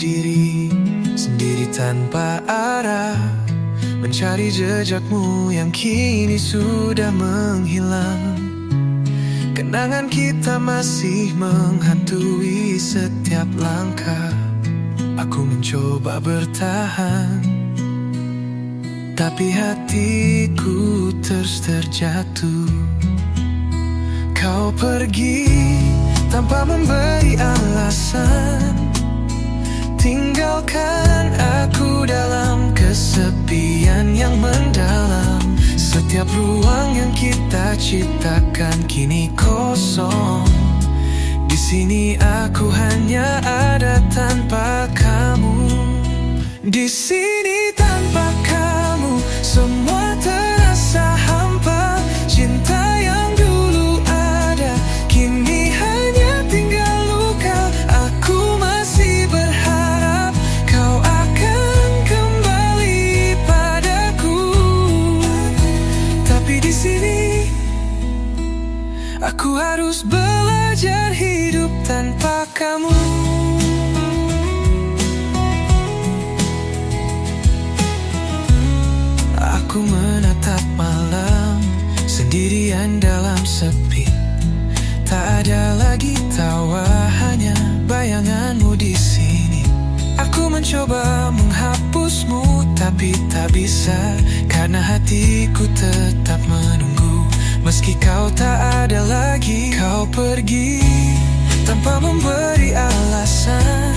berdiri sendiri tanpa arah, mencari jejakmu yang kini sudah menghilang. Kenangan kita masih menghantui setiap langkah. Aku mencoba bertahan, tapi hatiku terus terjatuh. Kau pergi tanpa memberi alasan, tinggalkan aku dalam kesepian yang mendalam. Setiap ruang yang kita ciptakan kini kosong. Di sini aku hanya ada tanpa kamu. Di sini tanpa kamu semua terasa hampa. Cinta yang dulu ada kini hanya tinggal luka. Aku masih berharap kau akan kembali padaku. Tapi di sini aku harus belajar hidup tanpa kamu. Aku menatap malam sendirian dalam sepi. Tak ada lagi tawa, hanya bayanganmu di sini. Aku mencoba menghapusmu, tapi tak bisa, karena hatiku tetap menunggu. Meski kau tak ada lagi, kau pergi tanpa memberi alasan.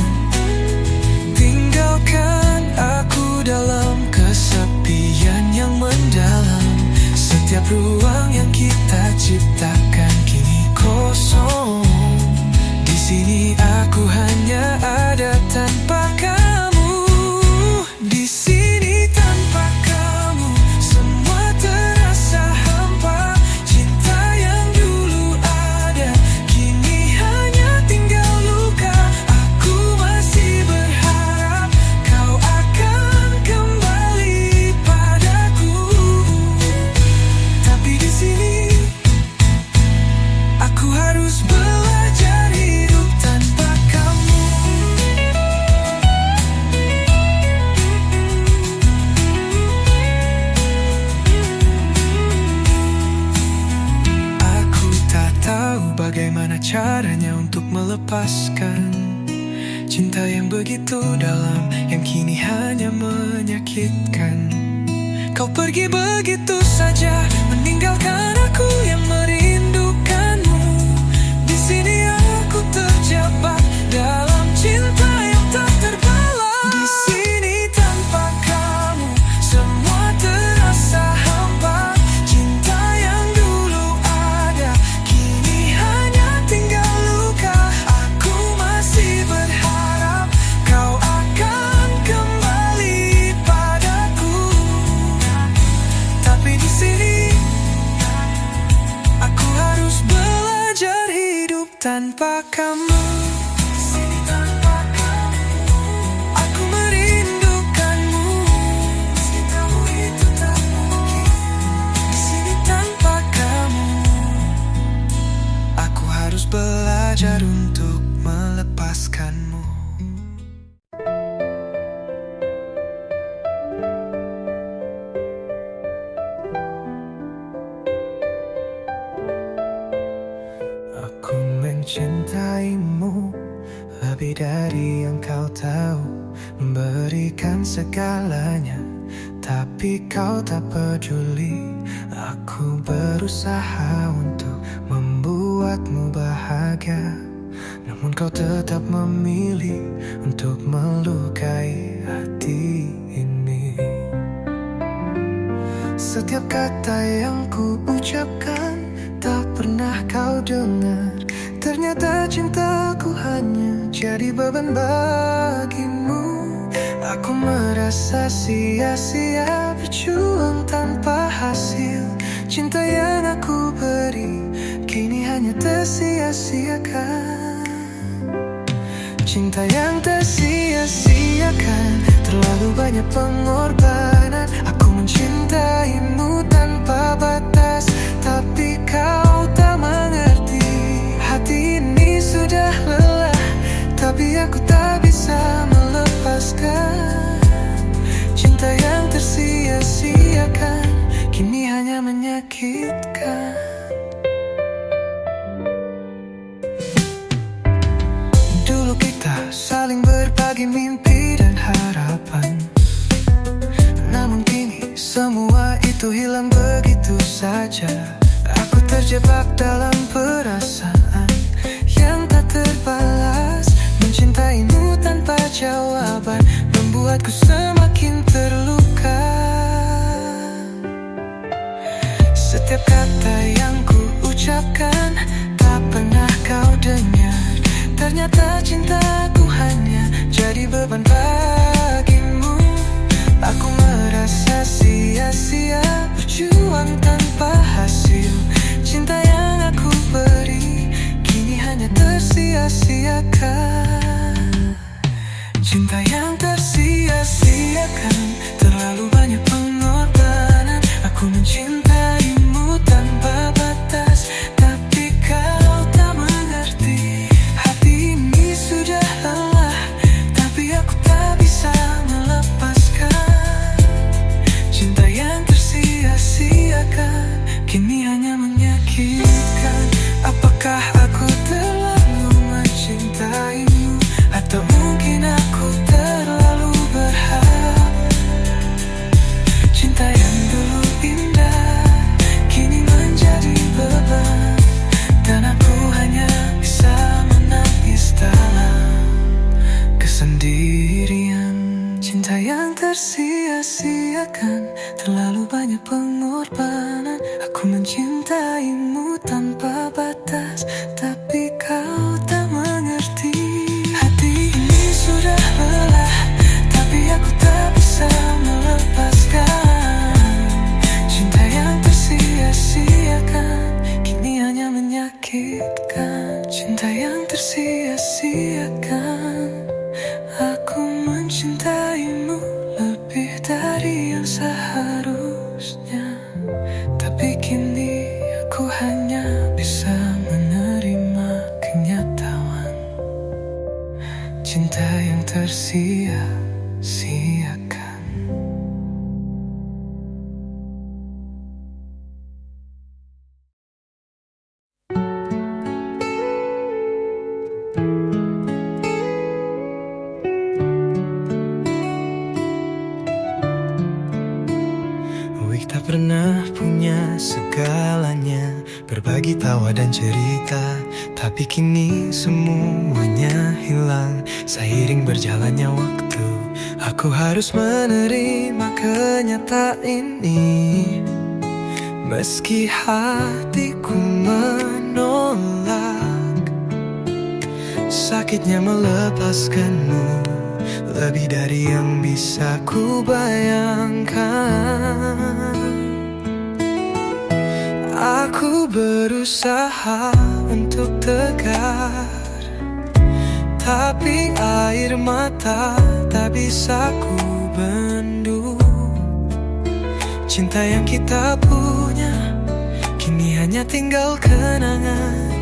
Tinggalkan aku dalam kesepian yang mendalam. Setiap ruang yang kita ciptakan kini kosong. Di sini aku hanya ada tanpa kamu. Di sini tanpa kamu semua terasa hampa. Cinta yang dulu ada kini hanya tinggal luka. Aku masih berharap kau akan kembali padaku. Tapi di sini aku harus belajar hidup tanpa kamu. Aku tak tahu bagaimana caranya untuk melepaskan cinta yang begitu dalam, yang kini hanya menyakitkan. Kau pergi begitu saja, meninggalkan aku yang merindukanmu. Di sini aku terjebak dalam cinta yang tak terbalas. Di sini tanpa kamu semua terasa hampa. Cinta yang dulu ada kini hanya tinggal luka. Aku masih berharap kau akan kembali padaku. Tapi di sini aku harus belajar hidup tanpa kamu. Di sini tanpa kamu aku merindukanmu. Meski tahu itu tak mungkin. Di sini tanpa kamu aku harus belajar untuk melepaskanmu. Aku mencintaimu lebih dari yang kau tahu, memberikan segalanya, tapi kau tak peduli. Aku berusaha untuk membuatmu bahagia, namun kau tetap memilih untuk melukai hati ini. Setiap kata yang ku ucapkan tak pernah kau dengar. Ternyata cintaku hanya jadi beban bagimu. Aku merasa sia-sia berjuang tanpa hasil. Cinta yang aku beri kini hanya tersia-siakan. Cinta yang tersia-siakan, terlalu banyak pengorbanan. Aku mencintaimu tanpa batas, tapi kau tak mengerti. Hati ini sudah lelah, tapi aku tak bisa melepas. dan harapan. Namun kini semua itu hilang begitu saja. Aku terjebak dalam perasaan yang tak terbalas. Mencintaimu tanpa jawaban membuatku semakin terluka. Setiap kata yang ku ucapkan tak pernah kau dengar. Ternyata cintaku hanya jadi beban bagimu. Aku merasa sia-sia berjuang tanpa hasil. Cinta yang aku beri kini hanya tersia-siakan. Cinta yang tersia-siakan, terlalu banyak pengorbanan. Aku mencintaimu tanpa batas, tapi kau tak mengerti. Hati ini sudah lelah, tapi aku tak bisa melepaskan. Cinta yang tersia-siakan kini hanya menyakitkan. Apakah aku terlalu mencintaimu, atau mungkin aku terlalu berharap? Cinta yang dulu indah kini menjadi beban, dan aku hanya bisa menangis dalam kesendirian. Cinta yang tersia-siakan, terlalu banyak pengorbanan. Aku mencintaimu tanpa batas, tapi kau tak mengerti. Hati ini sudah lelah, tapi aku tak bisa melepaskan. Cinta yang tersia-siakan kini hanya menyakitkan. Cinta yang tersia-siakan. Aku mencintaimu lebih dari yang seharusnya, tapi kini aku hanya bisa menerima kenyataan. Cinta yang tersia-siakan. Tak pernah punya segalanya, berbagi tawa dan cerita, tapi kini semuanya hilang seiring berjalannya waktu. Aku harus menerima kenyataan ini, meski hatiku menolak. Sakitnya melepaskanmu lebih dari yang bisa ku bayangkan. Aku berusaha untuk tegar, tapi air mata tak bisa ku bendung. Cinta yang kita punya kini hanya tinggal kenangan.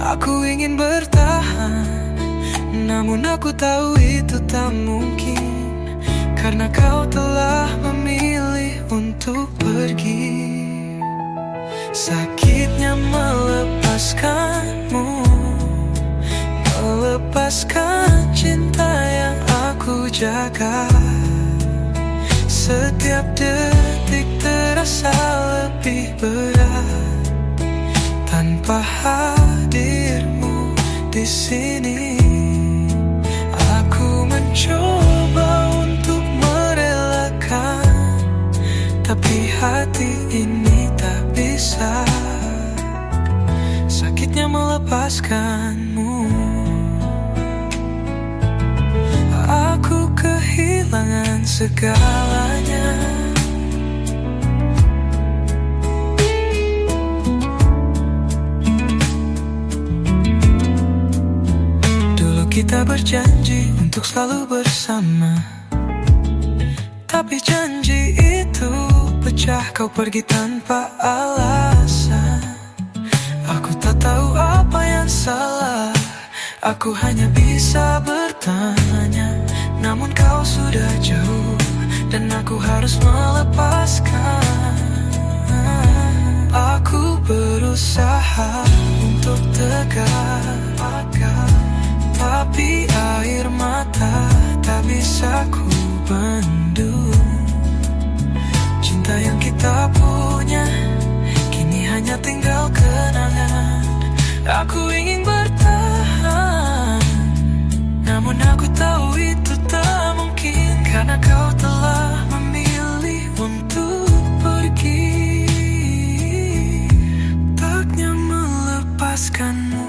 Aku ingin bertahan, namun aku tahu itu tak mungkin, karena kau telah memilih untuk pergi. Sakitnya melepaskanmu, melepaskan cinta yang aku jaga. Setiap detik terasa lebih berat tanpa hadirmu di sini. Aku mencoba untuk merelakan, tapi hati ini tak bisa. Sakitnya melepaskanmu. Aku kehilangan segalanya. Dulu kita berjanji untuk selalu bersama, tapi janji itu pecah, kau pergi tanpa alasan. Aku tak tahu apa yang salah, aku hanya bisa bertanya. Namun kau sudah jauh dan aku harus melepaskan. Aku berusaha untuk tegar, tapi air mata tak bisa ku bendung. Cinta yang kita punya kini hanya tinggal kenangan. Aku ingin bertahan, namun aku tahu itu tak mungkin, karena kau telah memilih untuk pergi. Taknya melepaskanmu,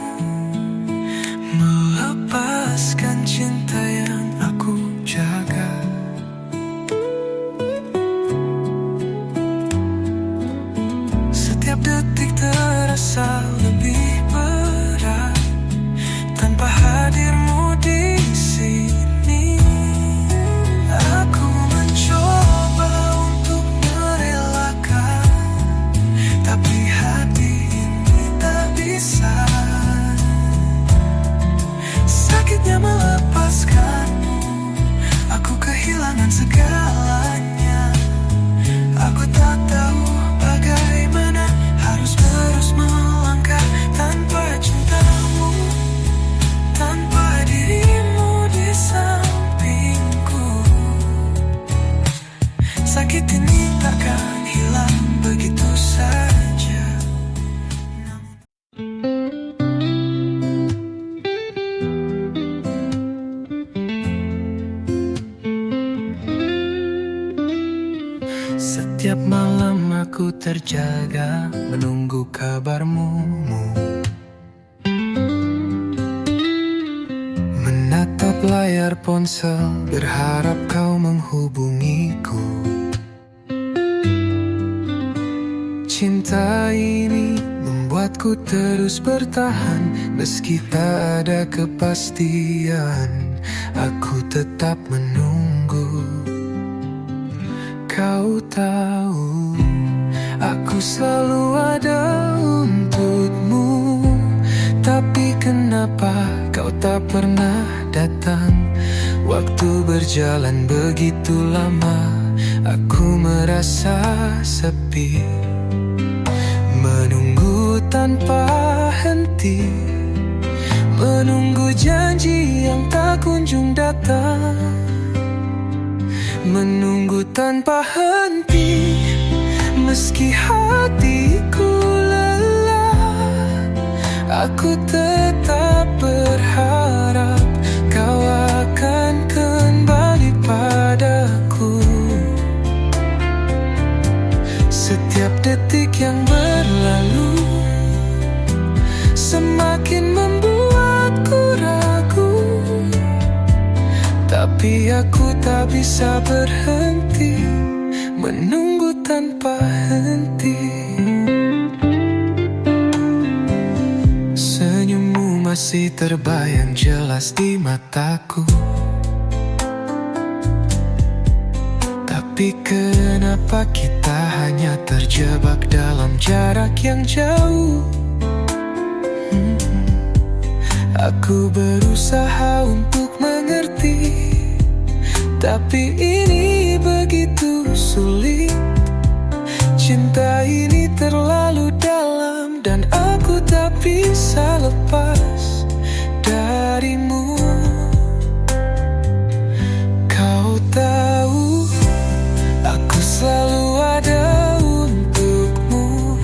melepaskan cinta yang aku jaga. Setiap detik terasa lebih berat tanpa hadirmu di sini. Aku mencoba untuk merelakan, tapi hati ini tak bisa. Sakitnya melepaskanmu, aku kehilangan segalanya. Aku tak tahu bagaimana harus terus melangkah tanpa cintamu, tanpa dirimu di sampingku. Sakit ini takkan hilang begitu saja. Setiap malam aku terjaga menunggu kabarmu, menatap layar ponsel berharap kau menghubungiku. Cinta ini membuatku terus bertahan, meski tak ada kepastian. Aku tetap menunggu. Kau tahu, aku selalu ada untukmu, tapi kenapa kau tak pernah datang? Waktu berjalan begitu lama, aku merasa sepi, menunggu tanpa henti, menunggu janji yang tak kunjung datang, menunggu tanpa henti, meski hatiku lelah. Aku tetap berharap kau akan kembali padaku. Setiap detik yang berlalu semakin membuatku ragu, tapi aku tak bisa berhenti menunggu tanpa henti. Senyummu masih terbayang jelas di mataku, tapi kenapa kita hanya terjebak dalam jarak yang jauh? Aku berusaha untuk mengerti, tapi ini begitu sulit. Cinta ini terlalu dalam dan aku tak bisa lepas darimu. Kau tahu, aku selalu ada untukmu,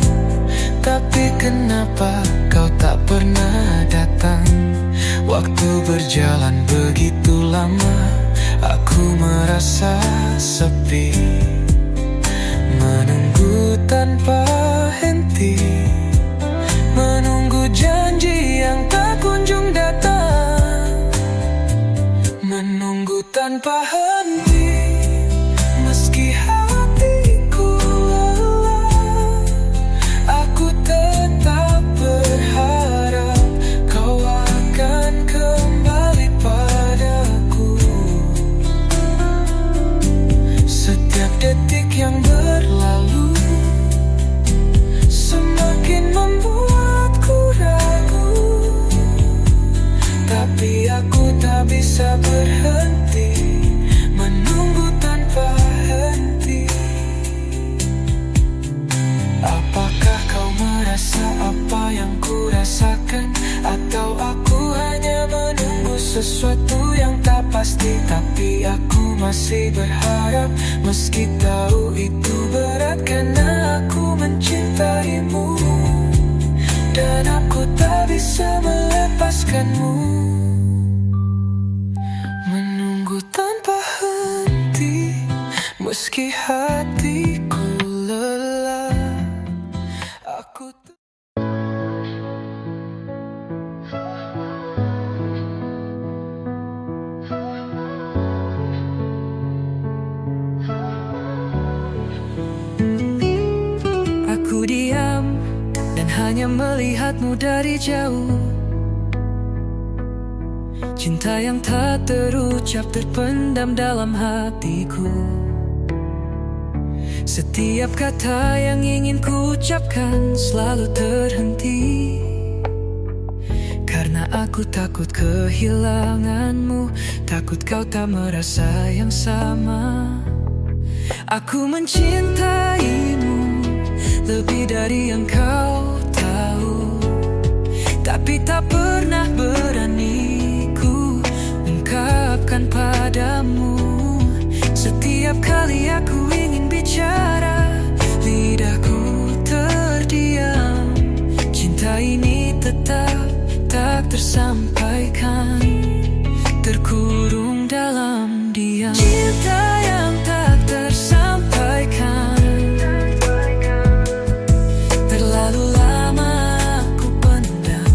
tapi kenapa kau tak pernah datang? Waktu berjalan begitu lama, aku merasa sepi, menunggu tanpa henti, menunggu janji yang tak kunjung datang, menunggu tanpa henti, meski hatiku lelah. Aku tetap berharap kau akan kembali padaku. Setiap detik yang berlalu semakin membuatku ragu, tapi aku tak bisa berhenti masih berharap, meski tahu itu berat, karena aku mencintaimu dan aku tak bisa melepaskanmu. Menunggu tanpa henti, meski hatiku lelah, aku Aku diam dan hanya melihatmu dari jauh. Cinta yang tak terucap terpendam dalam hatiku. Setiap kata yang ingin ku ucapkan selalu terhenti, karena aku takut kehilanganmu, takut kau tak merasa yang sama. Aku mencintaimu lebih dari yang kau tahu, tapi tak pernah berani ku ungkapkan padamu. Setiap kali aku ingin bicara, lidahku terdiam. Cinta ini tetap tak tersampaikan, terkurung dalam diam. Cinta yang tak tersampaikan, terlalu lama aku pendam.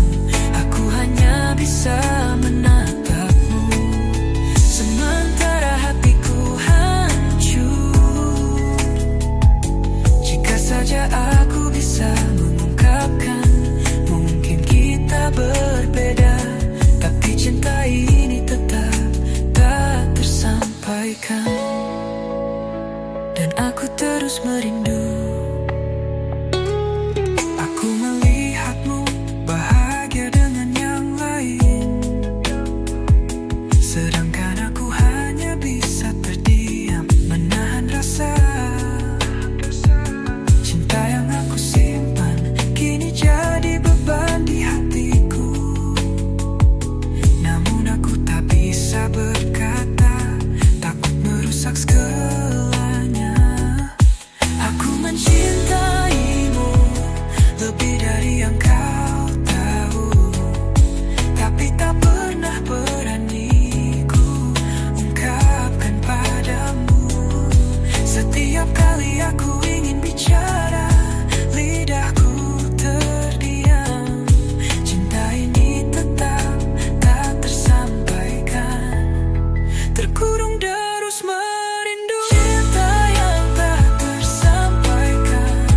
Aku hanya bisa menatapmu, sementara hatiku hancur. Jika saja aku bisa mengungkapkan, mungkin kita berbeda, tapi cinta ini tetap tak tersampaikan. Dan aku terus merindu. Aku melihatmu bahagia dengan yang lain, sedangkan aku hanya bisa terdiam, menahan rasa. Cinta yang aku simpan kini jadi beban di hatiku, namun aku tak bisa berkata, takut merusak segalanya. Aku mencintaimu lebih dari yang kau tahu, tapi tak pernah berani ku ungkapkan padamu. Setiap kali aku ingin bicara, lidahku terdiam. Cinta ini tetap tak tersampaikan, terkurung terus merindu. Cinta yang tak tersampaikan,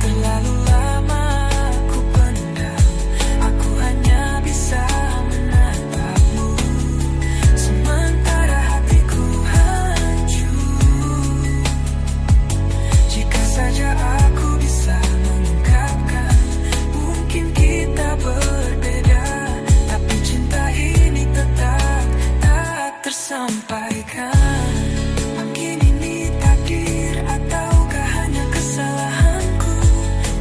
terlalu lama aku pendam. Aku hanya bisa menatapmu, sementara hatiku hancur. Jika saja aku bisa mengungkapkan, mungkin kita berbeda, tapi cinta ini tetap tak tersampaikan. Mungkin ini takdir ataukah hanya kesalahanku?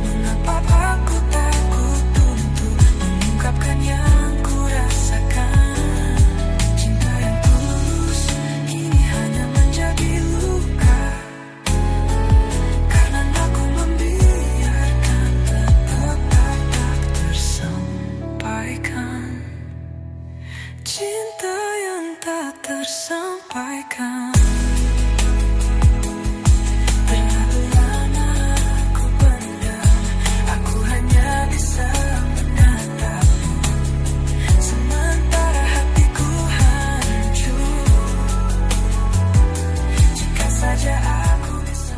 Mengapa aku takut untuk mengungkapkan yang ku rasakan? Cinta yang tulus kini hanya menjadi luka, karena aku membiarkan tetap tak tersampaikan. Cinta yang tak tersampaikan, terlalu lama aku pendam. Aku hanya bisa menatapmu, sementara hatiku hancur. Jika saja aku bisa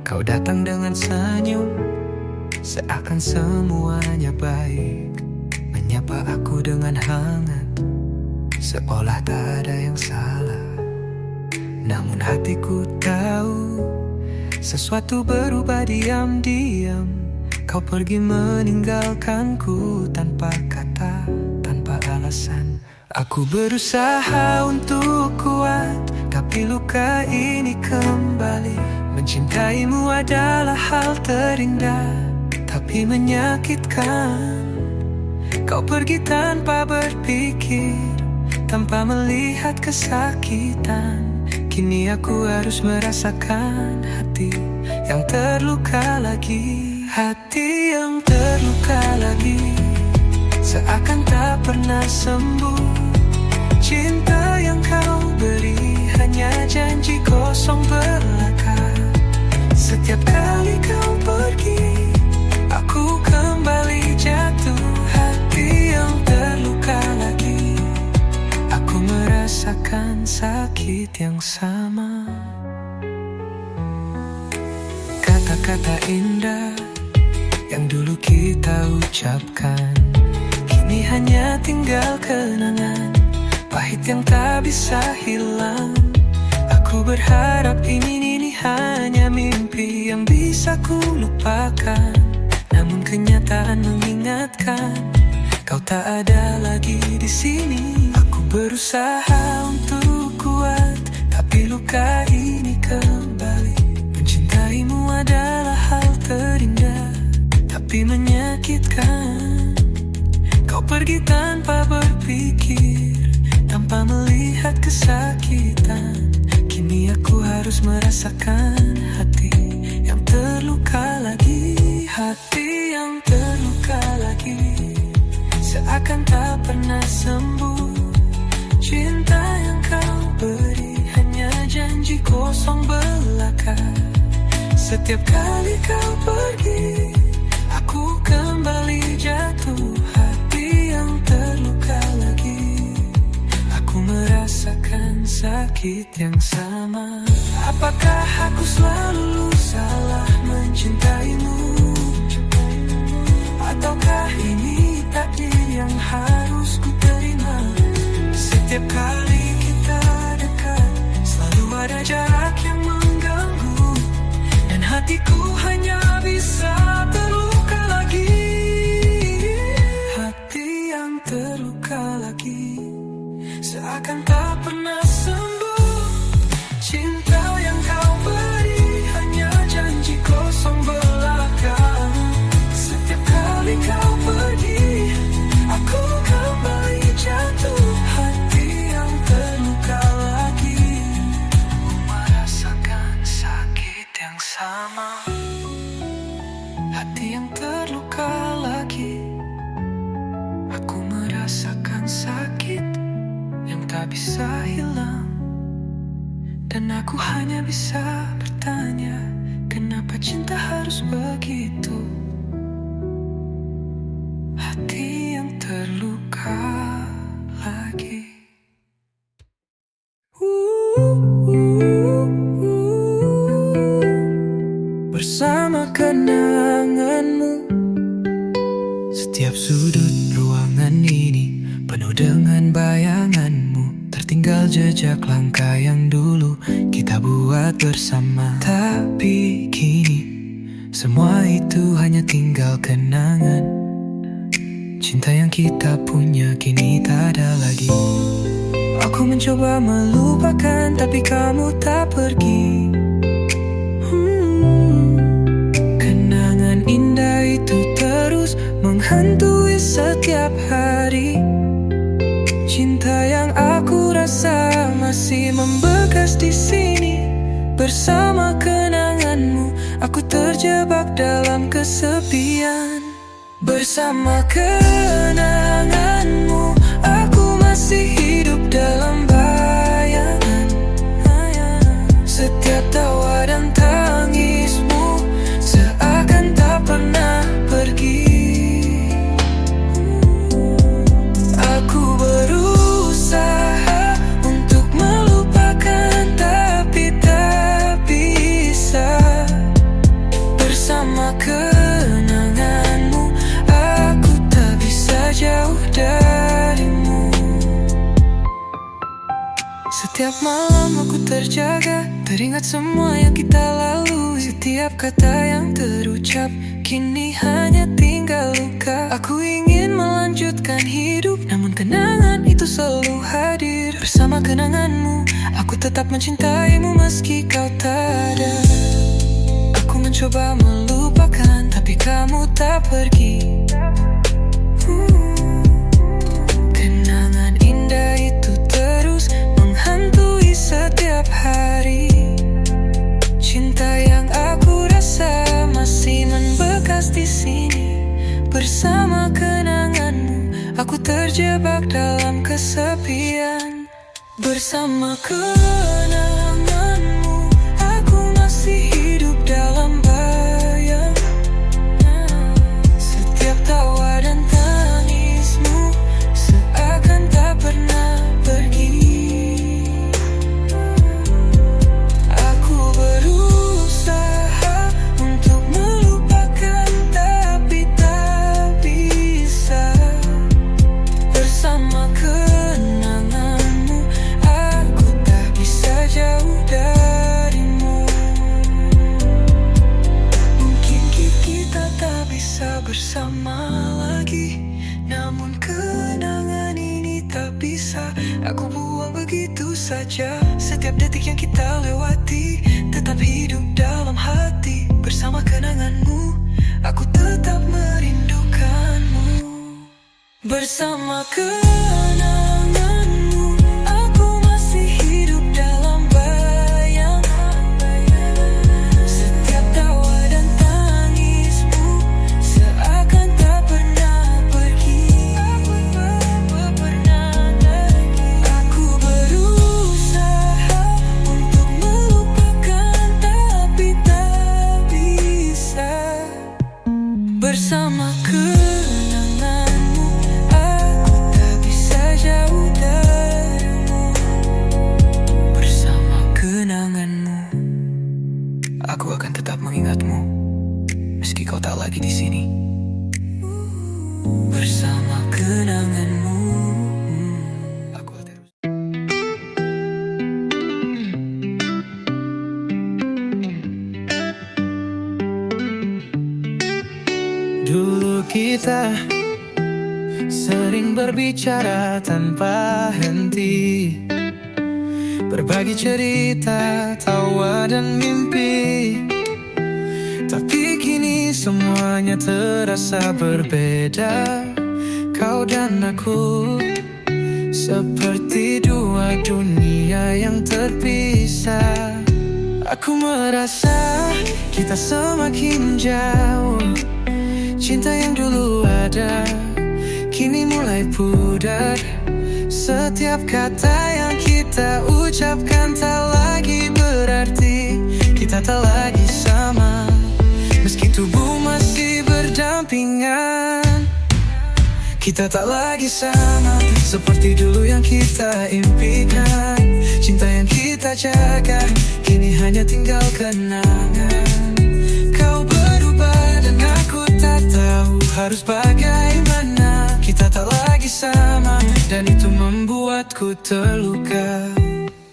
Kau datang dengan senyum, seakan semuanya baik, menyapa aku dengan hangat, seolah tak ada yang salah. Namun hatiku tahu, sesuatu berubah diam-diam. Kau pergi meninggalkanku tanpa kata, tanpa alasan. Aku berusaha untuk kuat, tapi luka ini kembali. Mencintaimu adalah hal terindah, tapi menyakitkan. Kau pergi tanpa berpikir, tanpa melihat kesakitan. Kini aku harus merasakan hati yang terluka lagi. Hati yang terluka lagi, seakan tak pernah sembuh. Cinta yang kau beri hanya janji kosong belaka. Setiap kali kau pergi, aku kembali jatuh. Hati yang terluka lagi, aku merasakan sakit yang sama. Kata-kata indah yang dulu kita ucapkan, kini hanya tinggal kenangan pahit yang tak bisa hilang. Aku berharap ini hanya mimpi yang bisa ku lupakan. Namun kenyataan mengingatkan, kau tak ada lagi di sini. Aku berusaha untuk kuat, tapi luka ini kembali. Mencintaimu adalah hal terindah, tapi menyakitkan. Kau pergi tanpa berpikir, tanpa melihat kesakitan. Kini aku harus merasakan hati yang terluka lagi. Hati yang terluka lagi, seakan tak pernah sembuh. Cinta yang kau beri hanya janji kosong belaka. Setiap kali kau pergi, aku kembali jatuh. Hati yang terluka lagi, aku merasakan sakit yang sama. Apakah aku selalu salah mencintaimu? Ataukah ini takdir yang harus ku terima? Setiap kali kita dekat, selalu ada jarak yang mengganggu, dan hatiku hanya bisa terluka lagi. Hati yang terluka lagi, seakan tak pernah sembuh. Cinta yang kau beri hanya janji kosong belaka. Setiap kali kau pergi, aku kembali jatuh. Hati yang terluka lagi, aku merasakan sakit yang sama. Hati yang terluka lagi, aku merasakan sakit yang tak bisa hilang. Dan aku hanya bisa bertanya, kenapa cinta harus begitu? Hati yang terluka lagi. Bersama kenanganmu, setiap sudut ruangan ini penuh dengan bayanganmu. Tertinggal jejak langkah yang dulu kita buat bersama. Tapi kini semua itu hanya tinggal kenangan. Cinta yang kita punya kini tak ada lagi. Aku mencoba melupakan, tapi kamu tak pergi. Kenangan indah itu terus menghantui setiap hari. Cinta yang aku rasa masih membekas di sini. Bersama kenanganmu, aku terjebak dalam kesepian. Bersama kenanganmu, aku masih hidup dalam bayangan. Setiap tawa dan tangismu seakan tak pernah pergi. Aku berusaha untuk melupakan, tapi tak bisa. Bersama kenanganmu, aku tak bisa jauh darimu. Setiap malam aku terjaga, teringat semua yang kita lalui. Setiap kata yang terucap Kini hanya tinggal luka. Aku ingin melanjutkan hidup, namun kenangan itu selalu hadir. Bersama kenanganmu, aku tetap mencintaimu meski kau tak ada. Aku mencoba melupakan, tapi kamu tak pergi. Kenangan indah itu terus menghantui setiap hari. Cinta yang aku rasa masih membekas di sini. Bersama kenanganmu, aku terjebak dalam kesepian. Bersama kenanganmu, aku masih hidup dalam bayang. Setiap tawa dan tangismu seakan tak pernah pergi. Aku berusaha untuk melupakan, tapi tak bisa. Bersama kenanganmu, aku tak bisa jauh darimu. Mungkin kita tak bisa bersama lagi, namun kenangan ini tak bisa aku buang begitu saja. Setiap detik yang kita lewati tetap hidup dalam hati. Bersama kenanganmu, aku tetap merindukanmu. Bersama kenanganmu, aku masih hidup dalam bayang. Setiap tawa dan tangismu seakan tak pernah pergi. Aku berusaha untuk melupakan, tapi tak bisa. Bersama kenanganmu, aku tak bisa jauh darimu. Bersama kenanganmu, aku akan tetap mengingatmu meski kau tak lagi di sini. Bersama kenanganmu, aku terus. Dulu kita sering berbicara tanpa henti, berbagi cerita, tawa dan mimpi. Tapi kini semuanya terasa berbeda. Kau dan aku seperti dua dunia yang terpisah. Aku merasa kita semakin jauh. Cinta yang dulu ada kini mulai pudar. Setiap kata yang kita ucapkan tak lagi berarti. Kita tak lagi sama meski tubuh masih berdampingan. Kita tak lagi sama seperti dulu yang kita impikan. Cinta yang kita jaga kini hanya tinggal kenangan. Kau berubah dan aku tak tahu harus bagaimana. Kita tak lagi sama dan itu membuatku terluka.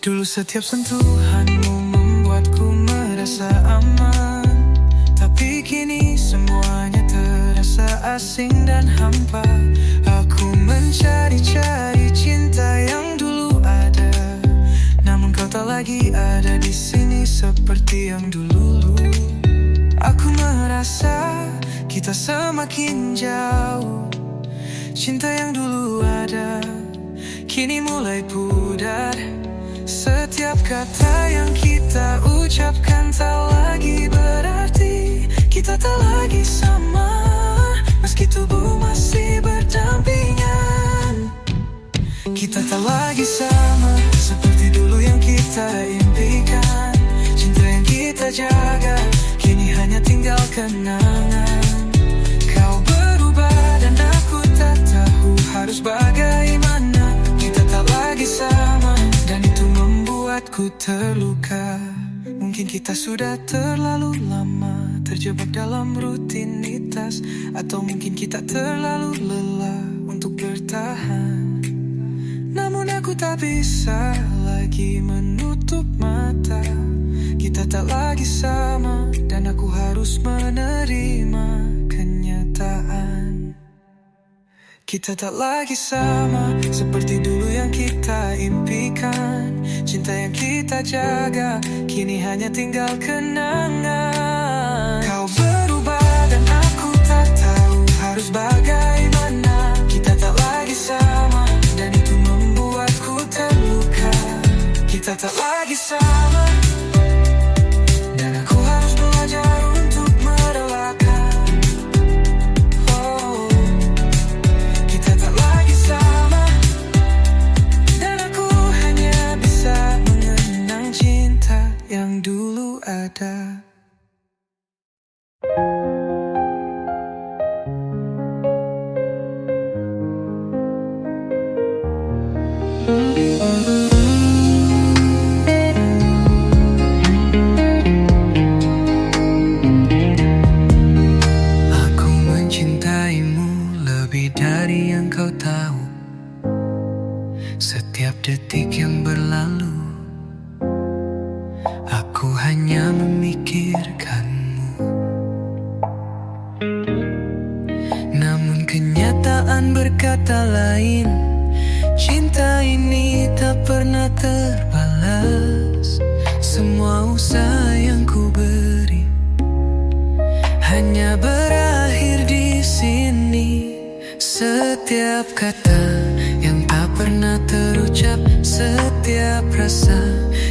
Dulu setiap sentuhanmu membuatku merasa aman, tapi kini semuanya terasa asing dan hampa. Aku mencari-cari cinta yang dulu ada, namun kau tak lagi ada di sini seperti yang dulu. Aku merasa kita semakin jauh. Cinta yang dulu ada kini mulai pudar. Setiap kata yang kita ucapkan tak lagi berarti. Kita tak lagi sama meski tubuh masih berdampingan. Kita tak lagi sama seperti dulu yang kita impikan. Cinta yang kita jaga kini hanya tinggal kenangan. Kau berubah dan aku tak tahu harus bagaimana. Kita tak lagi sama dan itu membuatku terluka. Mungkin kita sudah terlalu lama terjebak dalam rutinitas, atau mungkin kita terlalu lelah untuk bertahan. Namun aku tak bisa lagi menutup mata. Kita tak lagi sama, dan aku harus menerima kenyataan. Kita tak lagi sama, seperti dulu yang kita impikan. Cinta yang kita jaga, kini hanya tinggal kenangan. Kau berubah dan aku tak tahu harus bagaimana. Kita tak lagi sama, dan itu membuatku terluka. Kita tak lagi sama, dan aku harus belajar untuk merelakan. Oh, kita tak lagi sama, dan aku hanya bisa mengenang cinta yang dulu ada. Aku mencintaimu lebih dari yang kau tahu. Setiap detik yang berlalu, aku hanya memikirkanmu. Namun kenyataan berkata lain. Cinta ini tak pernah terbalas. Semua usaha yang ku beri hanya berakhir di sini. Setiap kata yang tak pernah terucap, setiap rasa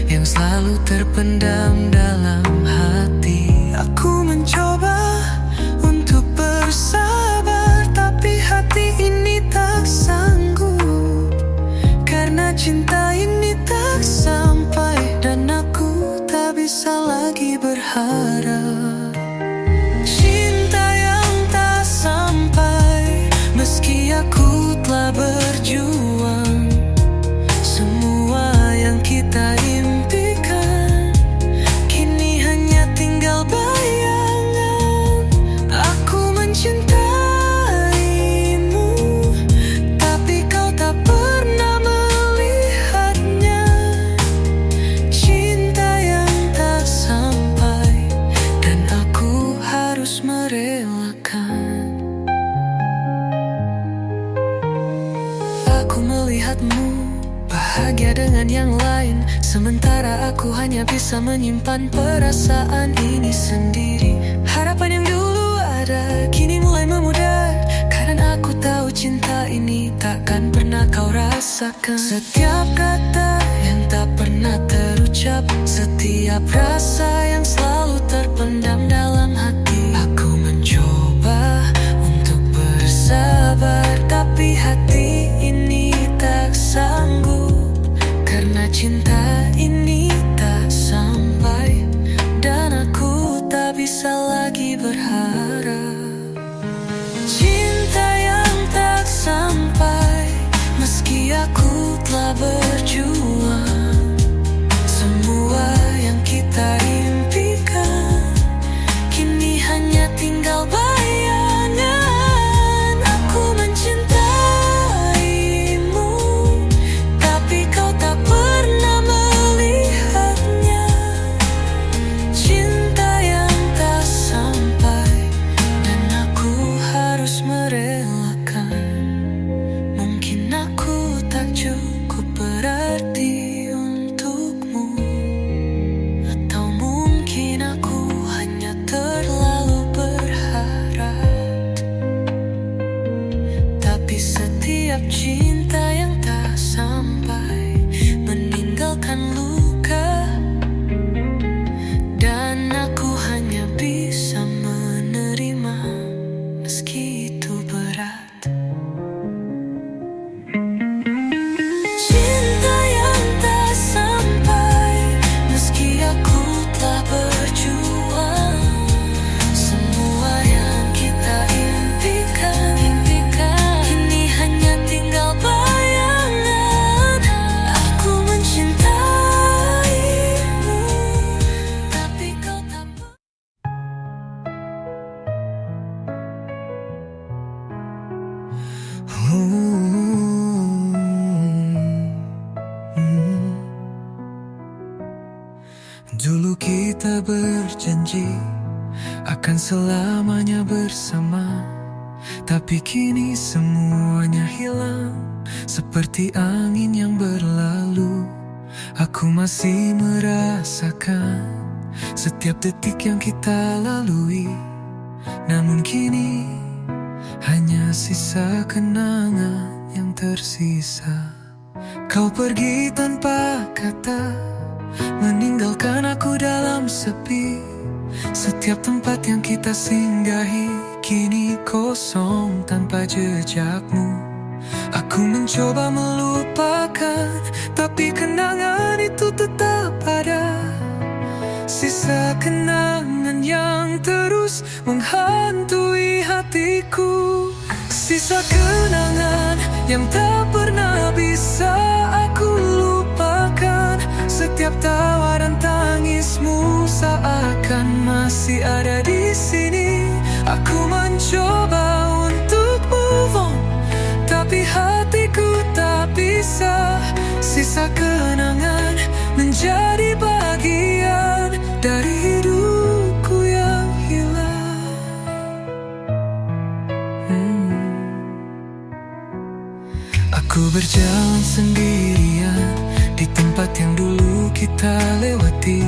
yang selalu terpendam dalam hati. Aku mencoba untuk bersabar, tapi hati ini tak sanggup. Karena cinta ini tak sampai, dan aku tak bisa lagi berharap. Cinta yang tak sampai, meski aku telah berjuang. Semua yang kita impikan kini hanya tinggal bayangan. Aku mencintaimu, tapi kau tak pernah melihatnya. Cinta yang tak sampai, dan aku harus merelakan. Aku melihatmu bahagia dengan yang lain, sementara aku hanya bisa menyimpan perasaan ini sendiri. Harapan yang dulu ada kini mulai memudar, karena aku tahu cinta ini takkan pernah kau rasakan. Setiap kata yang tak pernah terucap, setiap rasa yang selalu terpendam dalam hati. Aku mencoba untuk bersabar, tapi hati ini tak sanggup. Karena cinta ini tak sampai, dan aku tak bisa lagi berharap. Cinta yang tak sampai, meski aku telah berjuang. Semua yang kita impikan kini hanya tinggal bayangan. Aku mencintaimu, tapi kau tak pernah melihatnya. Cinta yang tak kita berjanji akan selamanya bersama. Tapi kini semuanya hilang seperti angin yang berlalu. Aku masih merasakan setiap detik yang kita lalui. Namun kini hanya sisa kenangan yang tersisa. Kau pergi tanpa kata, meninggalkan aku dalam sepi. Setiap tempat yang kita singgahi kini kosong tanpa jejakmu. Aku mencoba melupakan, tapi kenangan itu tetap ada. Sisa kenangan yang terus menghantui hatiku. Sisa kenangan yang tak pernah bisa aku lupakan. Setiap tawa dan tangismu seakan masih ada di sini. Aku mencoba untuk move on, tapi hatiku tak bisa. Sisa kenangan menjadi bagian dari hidupku yang hilang. Aku berjalan sendirian di tempat yang dulu kita lewati,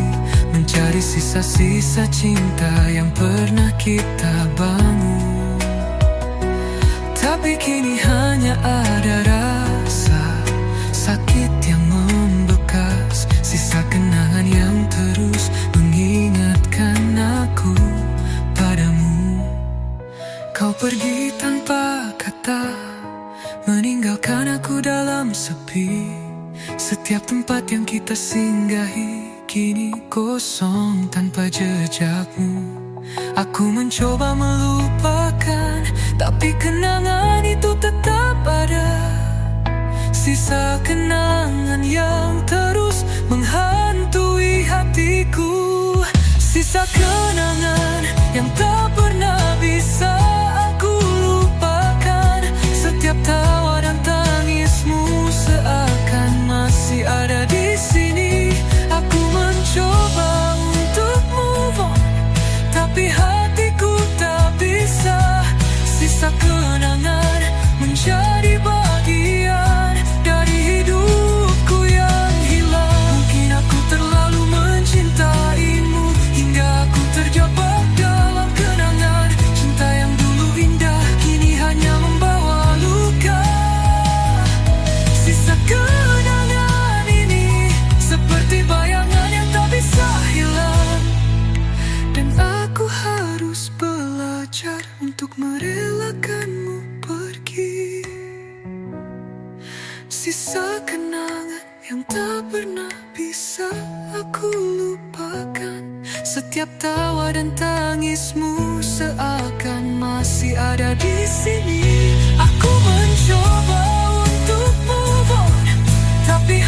mencari sisa-sisa cinta yang pernah kita bangun. Tapi kini hanya ada rasa sakit yang membekas, sisa kenangan yang terus mengingatkan aku padamu. Kau pergi tanpa kata, meninggalkan aku dalam sepi. Setiap tempat yang kita singgahi kini kosong tanpa jejakmu. Aku mencoba melupakan, tapi kenangan itu tetap ada. Sisa kenangan yang terus menghantui hatiku. Sisa kenangan yang tak pernah bisa aku lupakan. Setiap tawa dan tangismu seakan masih ada di sini. Aku mencoba untuk move on, tapi hatiku tak bisa. Sisa kenangan menjadi bagian dari hidupku yang hilang. Mungkin aku terlalu mencintaimu hingga aku terjebak dalam kenangan. Cinta yang dulu indah kini hanya membawa luka. Sisa kenangan ini seperti bayangan yang tak bisa hilang. Dan aku harus belajar untuk merelakanmu pergi. Sisa kenangan yang tak pernah bisa aku lupakan. Setiap tawa dan tangismu seakan masih ada di sini. Aku mencoba untuk move on, tapi